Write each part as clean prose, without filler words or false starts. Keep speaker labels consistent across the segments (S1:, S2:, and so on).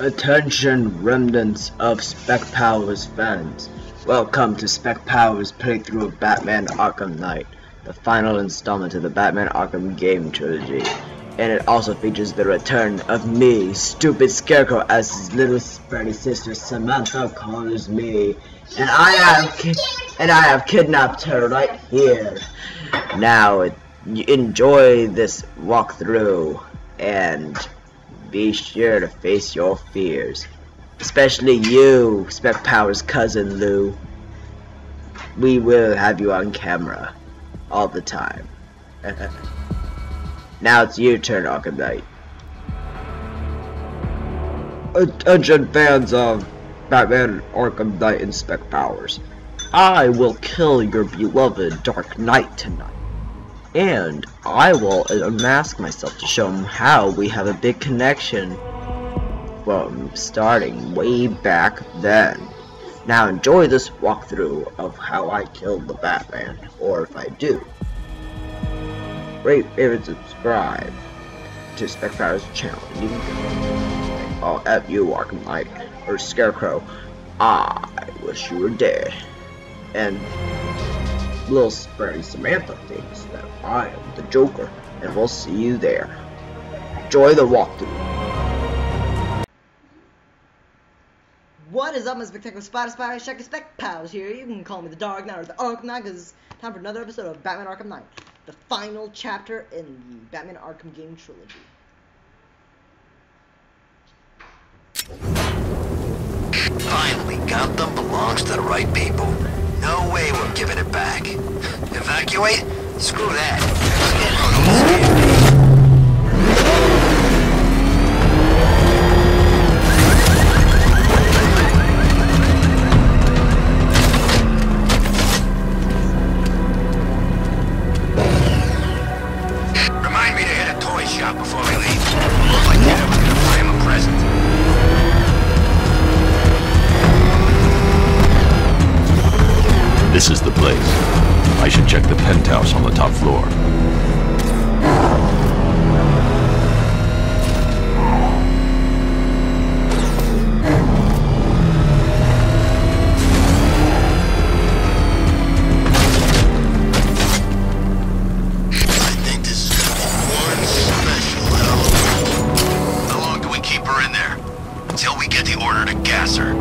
S1: Attention remnants of Spec Powers fans. Welcome to Spec Powers playthrough of Batman Arkham Knight, the final installment of the Batman Arkham game trilogy. And it also features the return of me, Stupid Scarecrow, as his little spready sister Samantha calls me. And I have kidnapped her right here. Now, enjoy this walkthrough and be sure to face your fears. Especially you, Spec Powers' cousin Lou. We will have you on camera all the time. Now it's your turn, Arkham Knight. Attention fans of Batman Arkham Knight and Spec Powers. I will kill your beloved Dark Knight tonight. And I will unmask myself to show him how we have a big connection from starting way back then. Now enjoy this walkthrough of how I killed the Batman, or if I do. Rate, favorite, subscribe to Spec Powers' channel. You can go. I'll at you, Arkham Knight, or Scarecrow. I wish you were dead. And little spready Samantha thinks that I am the Joker, and we'll see you there. Enjoy the walkthrough.
S2: What is up, my spectacular Spy, check your Spec Pals here. You can call me the Dark Knight or the Arkham Knight, because it's time for another episode of Batman Arkham Knight, the final chapter in the Batman Arkham game trilogy.
S3: Finally, Gotham belongs to the right people. No way we're giving it back. Evacuate? Screw that. Remind me to hit a toy shop before we leave. Like that, I was gonna buy him a present.
S4: This is the place. I should check the penthouse on the top floor.
S3: I think this is gonna be one special hell. How long do we keep her in there? Until we get the order to gas her.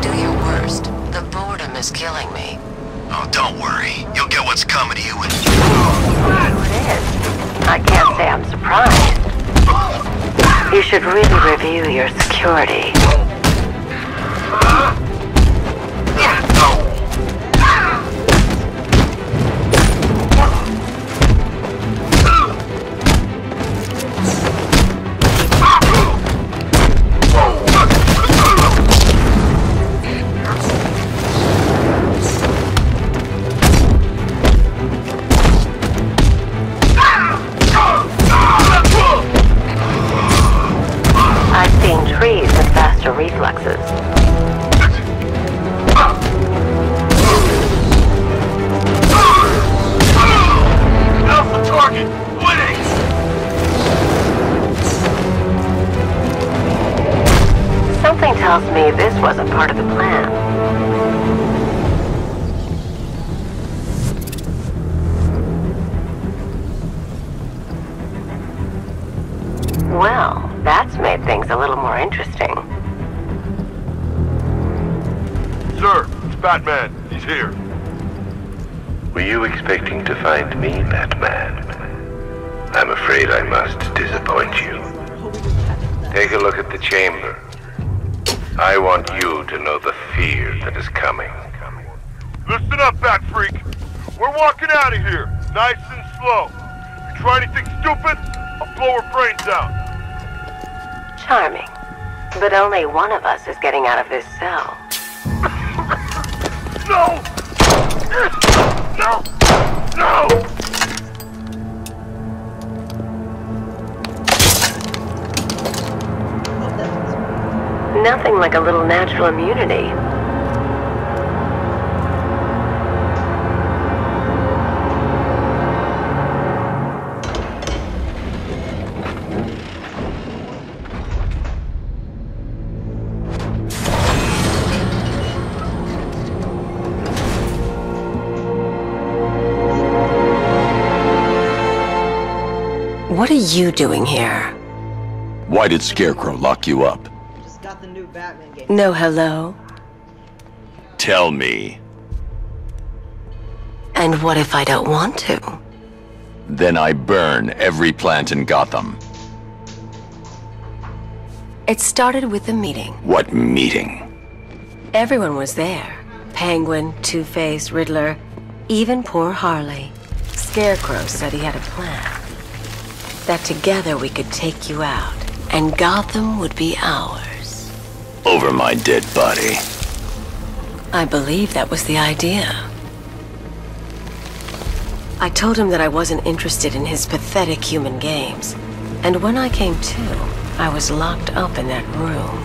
S5: Do your worst. The boredom is killing me.
S3: Oh, don't worry. You'll get what's coming to you in...
S5: It is. I can't say I'm surprised. You should really review your security. Trees with faster reflexes.
S3: Alpha target! Winning!
S5: Something tells me this wasn't part of the plan. Well, that's made things a little more interesting.
S6: Sir, it's Batman. He's here.
S7: Were you expecting to find me, Batman? I'm afraid I must disappoint you. Take a look at the chamber. I want you to know the fear that is coming.
S6: Listen up, Bat Freak. We're walking out of here, nice and slow. You try anything stupid, I'll blow her brains out.
S5: Charming. But only one of us is getting out of this cell.
S6: No! No! No!
S5: Nothing like a little natural immunity. What are you doing here?
S4: Why did Scarecrow lock you up?
S2: Just got the new Batman game.
S5: No hello?
S4: Tell me.
S5: And what if I don't want to?
S4: Then I burn every plant in Gotham.
S5: It started with a meeting.
S4: What meeting?
S5: Everyone was there. Penguin, Two-Face, Riddler, even poor Harley. Scarecrow said he had a plan. That together we could take you out, and Gotham would be ours.
S4: Over my dead body.
S5: I believe that was the idea. I told him that I wasn't interested in his pathetic human games, and when I came to, I was locked up in that room.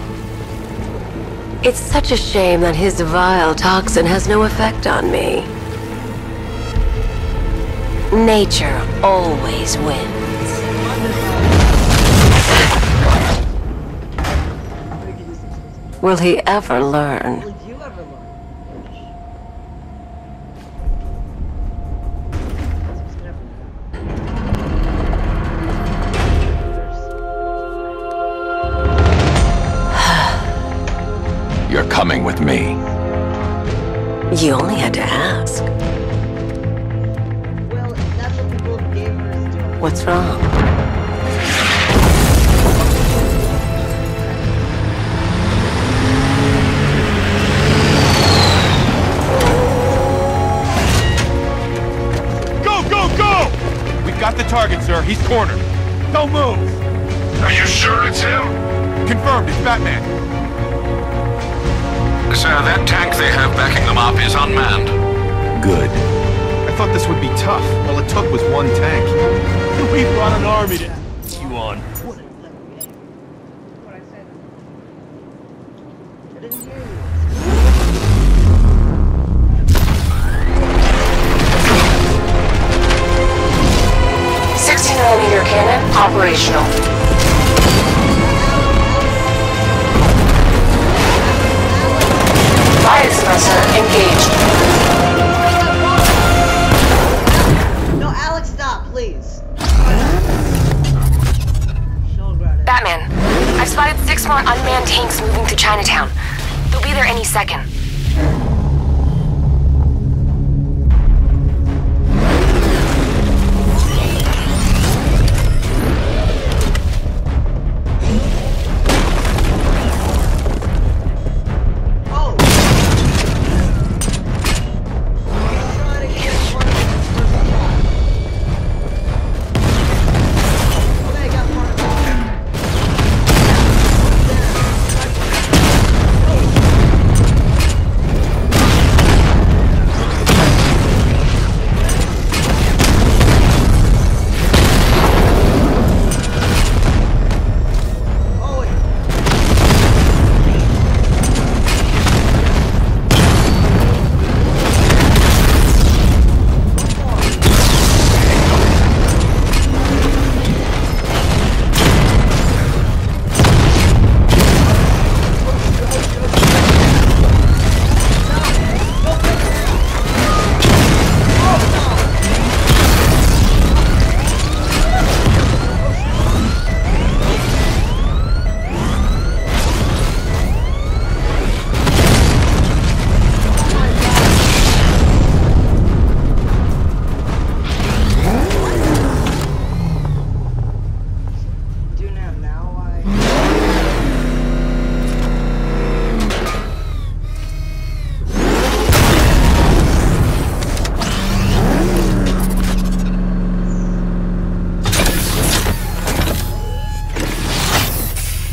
S5: It's such a shame that his vile toxin has no effect on me. Nature always wins. Will he ever learn?
S2: Will you ever learn?
S4: You're coming with me.
S5: You only had to ask.
S2: Well, that's what people of gamers do.
S5: What's wrong?
S6: Go, go, go! We've got the target, sir. He's cornered. Don't move!
S3: Are you sure it's him?
S6: Confirmed, it's Batman.
S3: Sir, that tank they have backing them up is unmanned.
S4: Good.
S6: I thought this would be tough. All it took was one tank. We brought an army to you on.
S2: What a clever game. What I said. I didn't hear you.
S5: 60mm cannon operational. Fire suppressor engaged.
S2: No, Alex, stop, please.
S5: Batman, I've spotted 6 more unmanned tanks moving through Chinatown. They'll be there any second.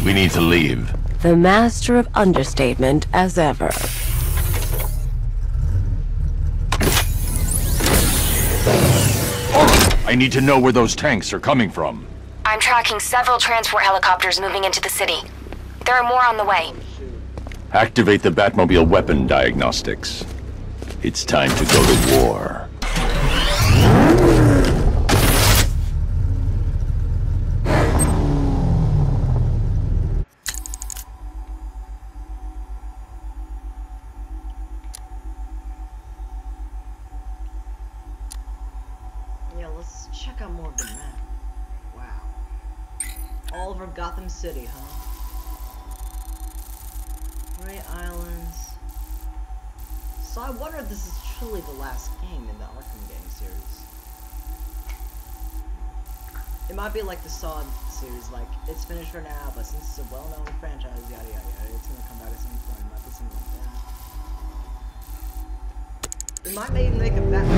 S4: We need to leave.
S5: The master of understatement as ever.
S4: I need to know where those tanks are coming from.
S5: I'm tracking several transport helicopters moving into the city. There are more on the way.
S4: Activate the Batmobile weapon diagnostics. It's time to go to war.
S2: Yeah, let's check out more of the map. Wow. all over Gotham City, huh? Gray Islands. So I wonder if this is truly the last game in the Arkham game series. It might be like the Saw series, like, it's finished for now, but since it's a well-known franchise, yada yada yada, it's gonna come back at some point. It might be something like that. It might maybe make a Batman.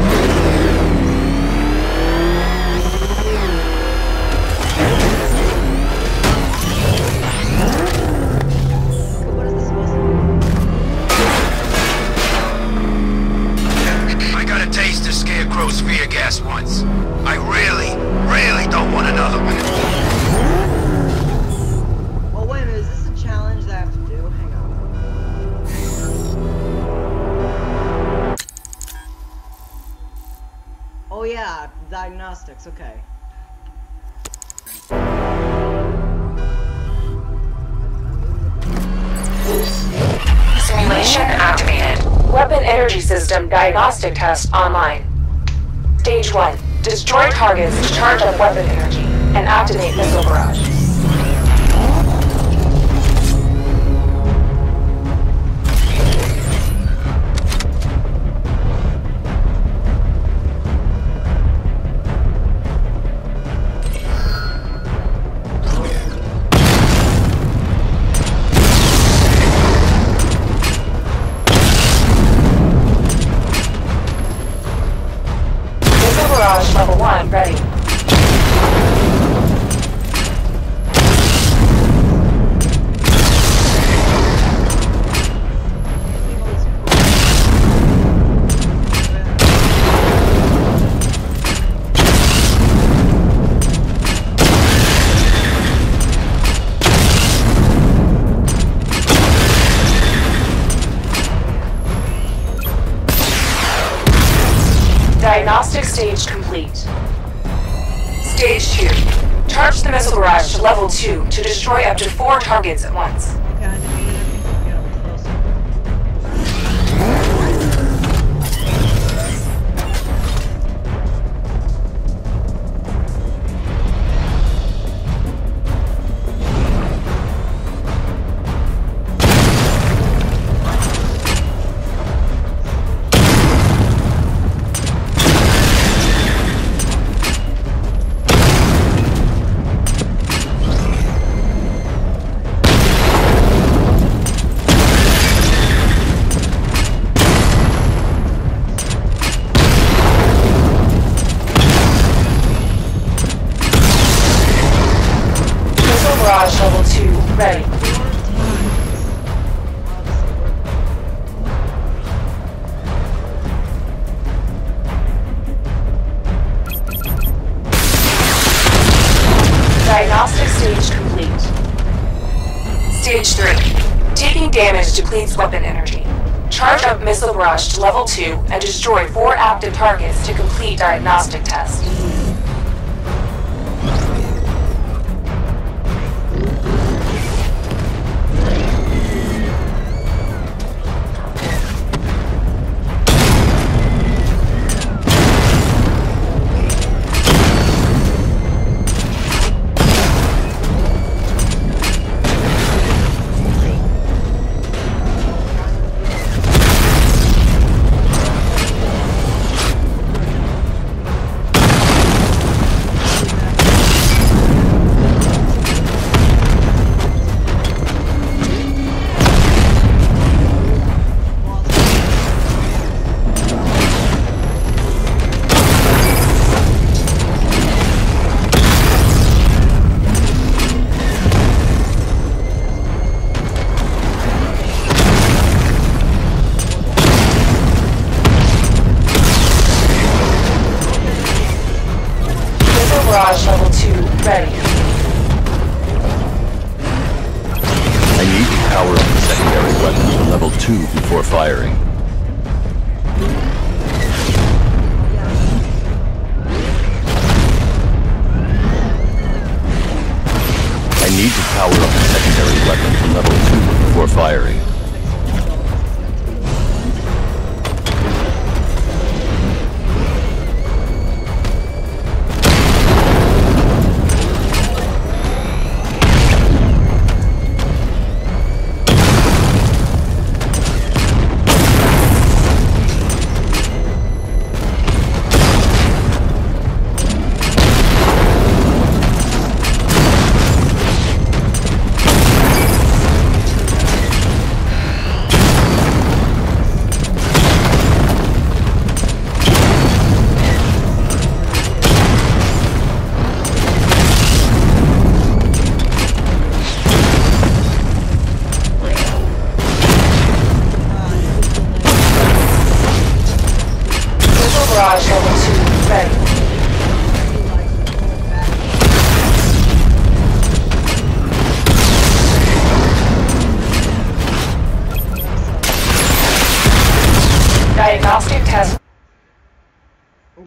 S2: What is this supposed to be?
S3: I got a taste of Scarecrow's fear gas once. I really don't want another one.
S2: Oh wait a minute, is this a challenge that I have to do? Hang on. Oh yeah, diagnostics, okay.
S8: Simulation activated. Weapon energy system diagnostic test online. Stage 1. Destroy targets to charge up weapon energy and activate missile barrage. Barrage level 1 ready. Diagnostic stage complete. Stage 2. Charge the missile barrage to level 2 to destroy up to 4 targets at once.
S2: Okay, I didn't mean to get a little closer.
S8: Barrage level 2 ready. Diagnostic stage complete. Stage 3. Taking damage depletes weapon energy. Charge up missile barrage to level 2 and destroy 4 active targets to complete diagnostic test. Barrage level 2 ready.
S4: I need to power up the secondary weapon to level 2 before firing. I need to power up the secondary weapon to level 2 before firing.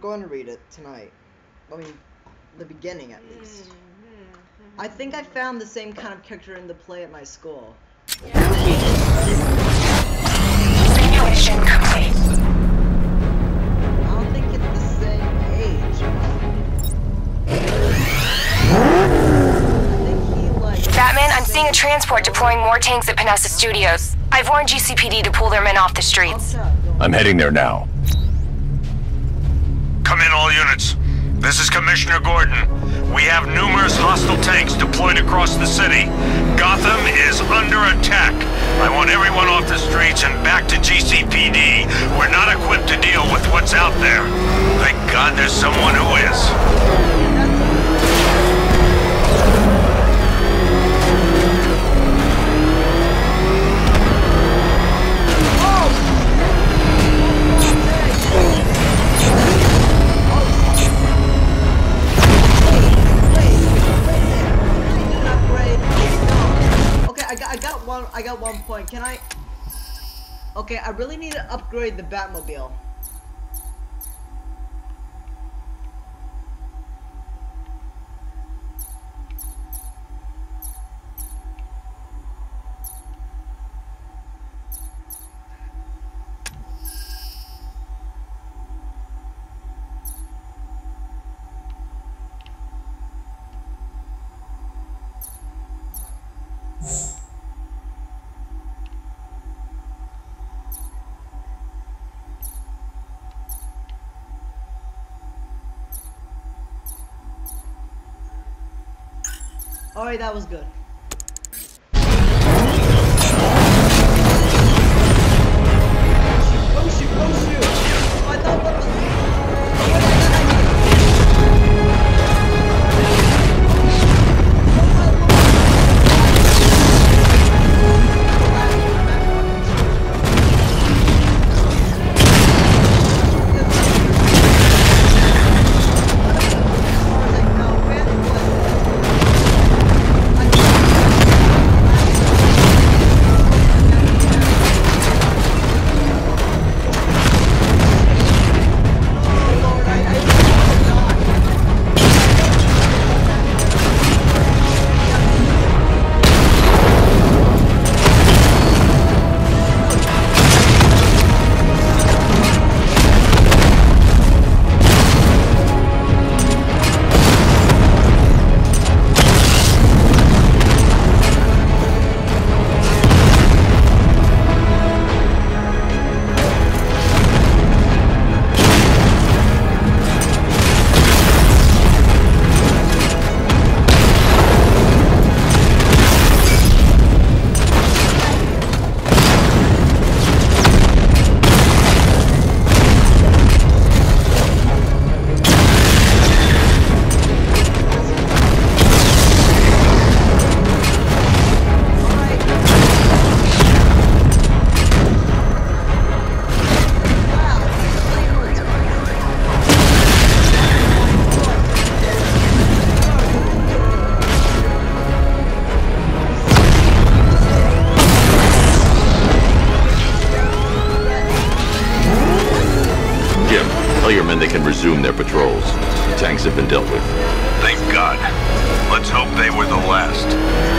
S2: going to read it tonight. I mean, the beginning at least. I think I found the same kind of character in the play at my school.
S8: Simulation complete.
S2: I don't think it's the same age. I think he like...
S8: Batman, I'm seeing a transport deploying more tanks at Panessa Studios. I've warned GCPD to pull their men off the streets.
S4: I'm heading there now.
S6: Come in, all units. This is Commissioner Gordon. We have numerous hostile tanks deployed across the city. Gotham is under attack. I want everyone off the streets and back to GCPD. We're not equipped to deal with what's out there. Thank God there's someone who is.
S2: I got 1 point. Can I? Okay, I really need to upgrade the Batmobile. Alright, that was good. Oh shoot, oh shoot! I thought that was...
S4: They can resume their patrols. The tanks have been dealt with.
S6: Thank God. Let's hope they were the last.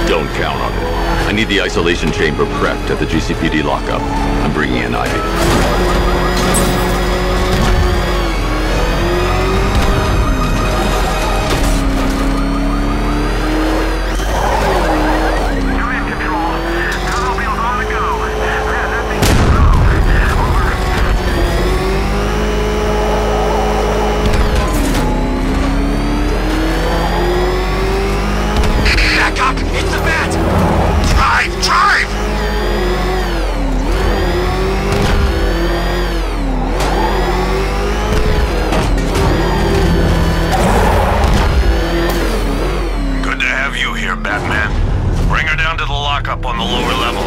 S4: Don't count on it. I need the isolation chamber prepped at the GCPD lockup. I'm bringing in Ivy.
S6: Up on the lower level.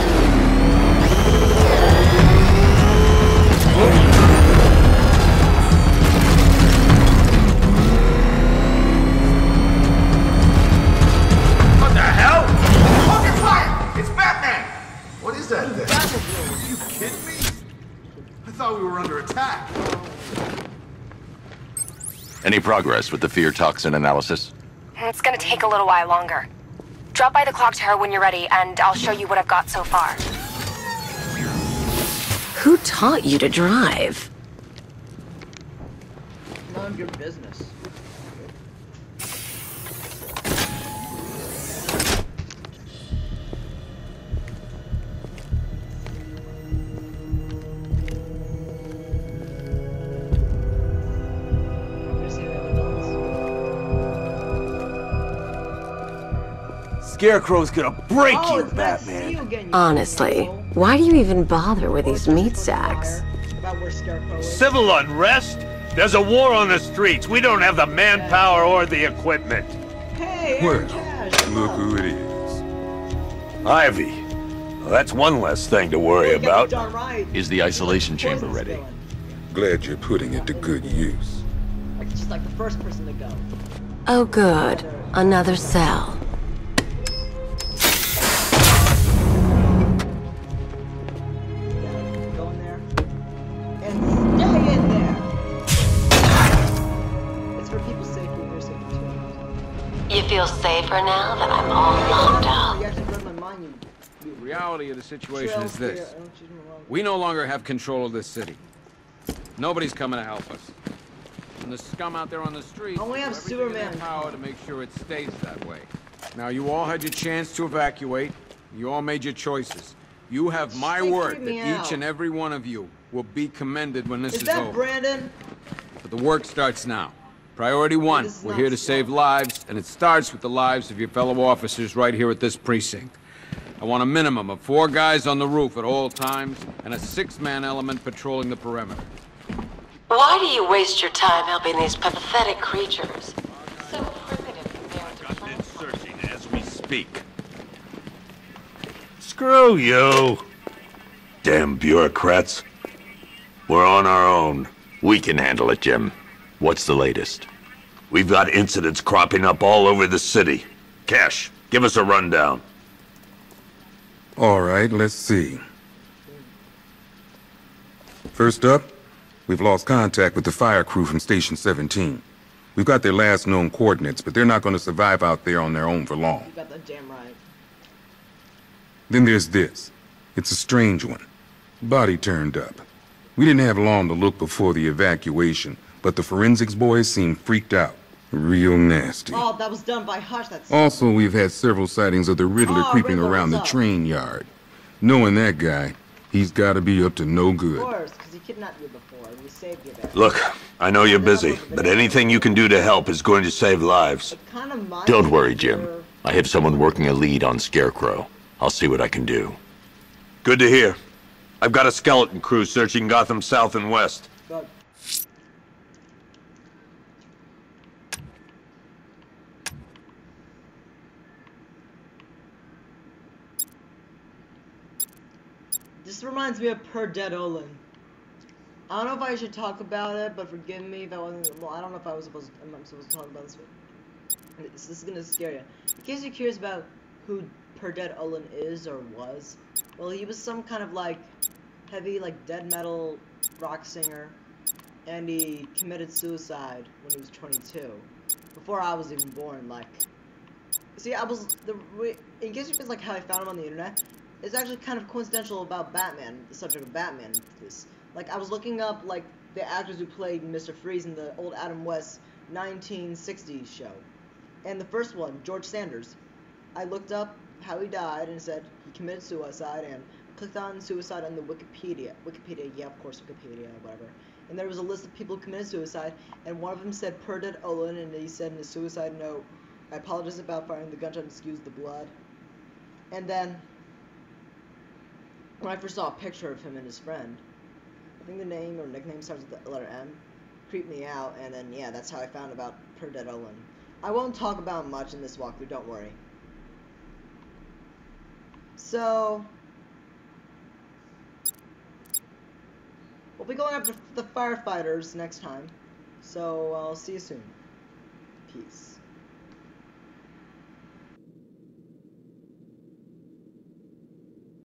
S3: What the hell? Open fire! It's Batman! What is that thing? Batmobile, are you kidding me? I thought we were under attack.
S4: Any progress with the fear toxin analysis?
S8: It's gonna take a little while longer. Drop by the clock tower when you're ready, and I'll show you what I've got so far.
S5: Who taught you to drive?
S2: None of your business.
S6: Scarecrow's gonna break
S2: Oh,
S6: you,
S2: it's nice to see
S6: Batman.
S2: you again, you
S5: Honestly,
S2: asshole.
S5: why do you even bother with these meat sacks?
S2: About where Scarecrow is.
S6: Civil unrest? There's a war on the streets. We don't have the manpower or the equipment.
S2: Hey,
S9: Well,
S2: Aaron Cash,
S9: look
S2: come
S9: who
S2: on.
S9: it is.
S6: Ivy. Well, that's one less thing to worry
S2: You got
S6: about.
S2: the darn right.
S4: Is the isolation chamber
S2: Poison's
S4: ready?
S2: going.
S9: Glad you're putting it to good use.
S2: Like, just like the first person to go.
S5: Oh good, another cell.
S2: Yeah, go in there. And stay in there! It's for people's safety and your safety too.
S5: You feel safer now that I'm all locked up?
S2: You actually read my mind, you
S10: The reality of the situation
S2: trail
S10: is this.
S2: fear. I don't choose my wrong.
S10: We no longer have control of this city. Nobody's coming to help us. And the scum out there on the street
S2: Oh, we have
S10: do everything in their
S2: Superman.
S10: power to make sure it stays that way. Now, you all had your chance to evacuate. You all made your choices. You have my
S2: They
S10: word
S2: freak
S10: that
S2: me
S10: each
S2: out.
S10: and every one of you will be commended when this
S2: Is
S10: is
S2: that
S10: over.
S2: Brandon?
S10: But the work starts now. Priority one,
S2: this is
S10: we're
S2: not
S10: here to
S2: smart.
S10: save lives, and it starts with the lives of your fellow officers right here at this precinct. I want a minimum of 4 guys on the roof at all times, and a 6-man element patrolling the perimeter.
S5: Why do you waste your time helping these pathetic creatures? So primitive compared to
S6: Got it searching as we speak. Screw you. Damn bureaucrats. We're on our own.
S4: We can handle it, Jim. What's the latest?
S6: We've got incidents cropping up all over the city. Cash, give us a rundown.
S9: All right, let's see. First up, we've lost contact with the fire crew from Station 17. We've got their last known coordinates, but they're not going to survive out there on their own for long.
S2: You got that damn right.
S9: Then there's this. It's a strange one. Body turned up. We didn't have long to look before the evacuation, but the forensics boys seemed freaked out. Real nasty.
S2: Oh, that was done by Hush. That's
S9: Also, we've had several sightings of the Riddler
S2: Oh,
S9: creeping
S2: Riddler,
S9: around the
S2: what's up?
S9: train yard. Knowing that guy, he's got to be up to no
S2: of
S9: good.
S2: course, because he kidnapped you before and we saved you there.
S6: Look, I know you're busy, but anything you can do to help is going to save lives.
S2: It kind of might
S4: Don't worry,
S2: be
S4: Jim.
S2: your-
S4: I have someone working a lead on Scarecrow. I'll see what I can do.
S6: Good to hear. I've got a skeleton crew searching Gotham South and West.
S2: But this reminds me of Per Dead Olin. I don't know if I should talk about it, but forgive me if I wasn't. Well, I don't know if I was supposed. I'm supposed to talk about this. This is gonna scare you. In case you're curious about who Per Dead Olin is or was, well, he was some kind of like heavy, like dead metal rock singer, and he committed suicide when he was 22, before I was even born. Like, see, in case you guys like how I found him on the internet, it's actually kind of coincidental about Batman, the subject of Batman. This, like, I was looking up like the actors who played Mr. Freeze in the old Adam West 1960s show, and the first one, George Sanders. I looked up how he died and it said he committed suicide, and clicked on suicide on the Wikipedia, yeah, of course, Wikipedia, whatever. And there was a list of people who committed suicide, and one of them said Per Dead Olin, and he said in his suicide note, "I apologize about firing the gunshot and excuse the blood." And then, when I first saw a picture of him and his friend, I think the name or nickname starts with the letter M, creeped me out, and then, yeah, that's how I found about Per Dead Olin. I won't talk about much in this walkthrough, don't worry. So, we'll be going after the firefighters next time, so I'll see you soon. Peace.